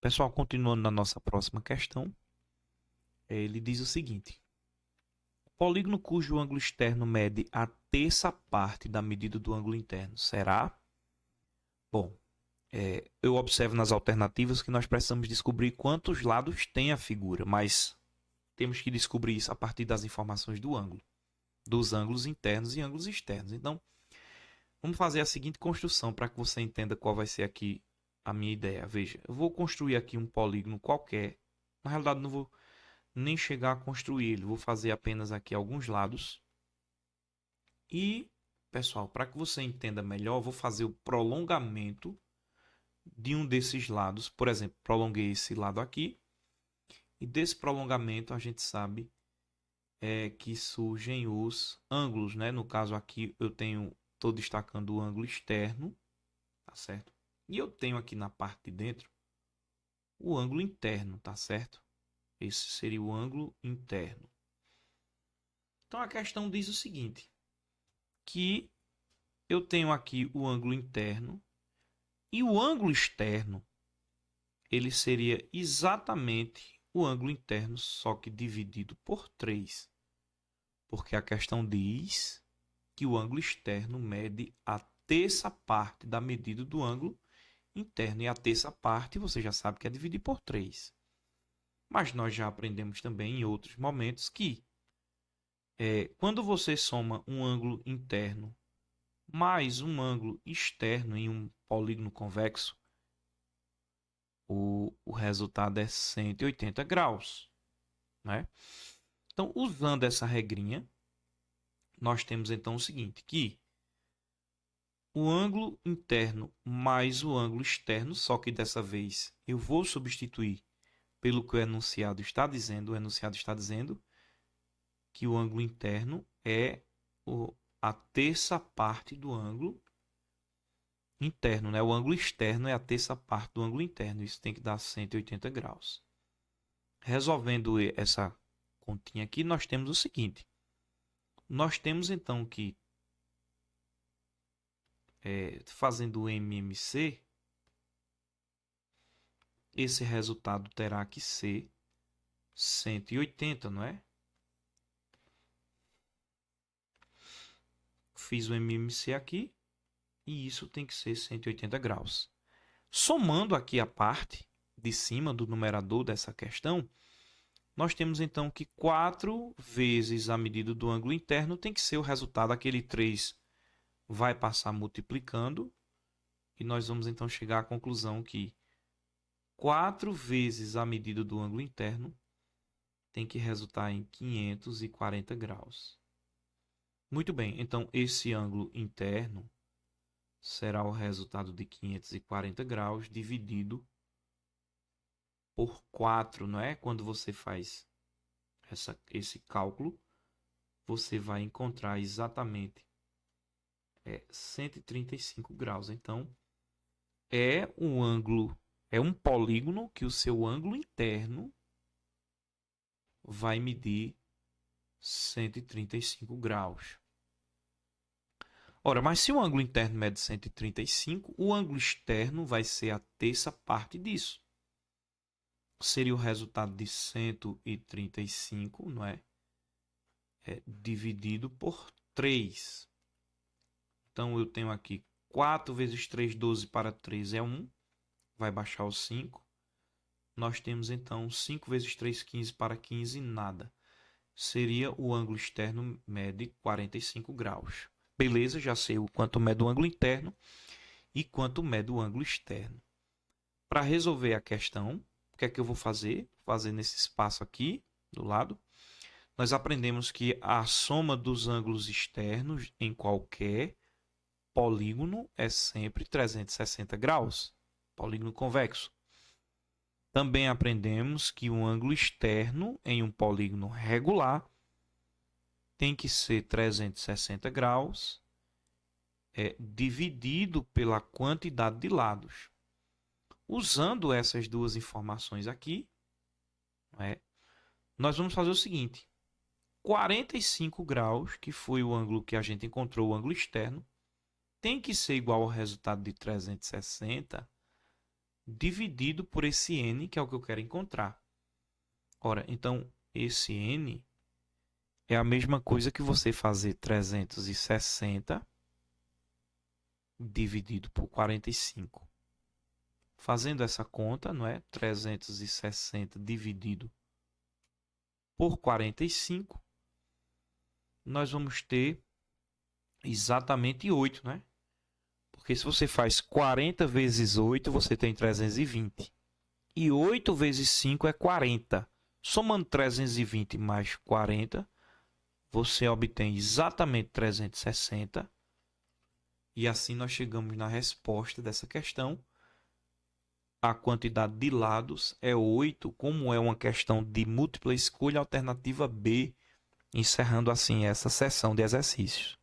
Pessoal, continuando na nossa próxima questão, ele diz o seguinte: polígono cujo ângulo externo mede a terça parte da medida do ângulo interno será? Bom, eu observo nas alternativas que nós precisamos descobrir quantos lados tem a figura, mas temos que descobrir isso a partir das informações do ângulo, dos ângulos internos e ângulos externos. Então, vamos fazer a seguinte construção para que você entenda qual vai ser aqui a minha ideia. Veja, eu vou construir aqui um polígono qualquer. Na realidade, não vou nem chegar a construir ele. Vou fazer apenas aqui alguns lados. E, pessoal, para que você entenda melhor, eu vou fazer o prolongamento de um desses lados. Por exemplo, prolonguei esse lado aqui. E desse prolongamento a gente sabe que surgem os ângulos, né? No caso aqui eu estou destacando o ângulo externo, tá certo? E eu tenho aqui na parte de dentro o ângulo interno, tá certo? Esse seria o ângulo interno. Então a questão diz o seguinte, que eu tenho aqui o ângulo interno e o ângulo externo, ele seria exatamente o ângulo interno, só que dividido por 3. Porque a questão diz que o ângulo externo mede a terça parte da medida do ângulo interno. E a terça parte, você já sabe que é dividir por 3. Mas nós já aprendemos também em outros momentos que quando você soma um ângulo interno mais um ângulo externo em um polígono convexo, o resultado é 180 graus, né? Então, usando essa regrinha, nós temos então o seguinte, que o ângulo interno mais o ângulo externo, só que dessa vez eu vou substituir pelo que o enunciado está dizendo. O enunciado está dizendo que o ângulo interno é a terça parte do ângulo interno, né? O ângulo externo é a terça parte do ângulo interno. Isso tem que dar 180 graus. Resolvendo essa continha aqui, nós temos o seguinte. Nós temos então que, fazendo o MMC, esse resultado terá que ser 180, não é? Fiz o MMC aqui e isso tem que ser 180 graus. Somando aqui a parte de cima do numerador dessa questão, nós temos então que 4 vezes a medida do ângulo interno tem que ser o resultado. Aquele 3 vai passar multiplicando e nós vamos então chegar à conclusão que 4 vezes a medida do ângulo interno tem que resultar em 540 graus. Muito bem, então esse ângulo interno será o resultado de 540 graus dividido por 4, não é? Quando você faz esse cálculo, você vai encontrar exatamente 135 graus. Então, é um polígono que o seu ângulo interno vai medir 135 graus. Ora, mas se o ângulo interno mede 135, o ângulo externo vai ser a terça parte disso. Seria o resultado de 135, não é? Dividido por 3. Então, eu tenho aqui 4 vezes 3, 12 para 3 é 1. Vai baixar o 5. Nós temos, então, 5 vezes 3, 15 para 15, nada. Seria o ângulo externo mede 45 graus. Beleza, já sei o quanto mede o ângulo interno e quanto mede o ângulo externo. Para resolver a questão, o que é que eu vou fazer? Fazer nesse espaço aqui, do lado. Nós aprendemos que a soma dos ângulos externos em qualquer polígono é sempre 360 graus. Polígono convexo. Também aprendemos que um ângulo externo em um polígono regular tem que ser 360 graus dividido pela quantidade de lados. Usando essas duas informações aqui, nós vamos fazer o seguinte. 45 graus, que foi o ângulo que a gente encontrou, o ângulo externo, tem que ser igual ao resultado de 360 dividido por esse n, que é o que eu quero encontrar. Ora, então, esse n é a mesma coisa que você fazer 360 dividido por 45. Fazendo essa conta, não é? 360 dividido por 45, nós vamos ter exatamente 8, né? Porque se você faz 40 vezes 8, você tem 320. E 8 vezes 5 é 40. Somando 320 mais 40, você obtém exatamente 360. E assim nós chegamos na resposta dessa questão. A quantidade de lados é 8, como é uma questão de múltipla escolha, alternativa B, encerrando assim essa sessão de exercícios.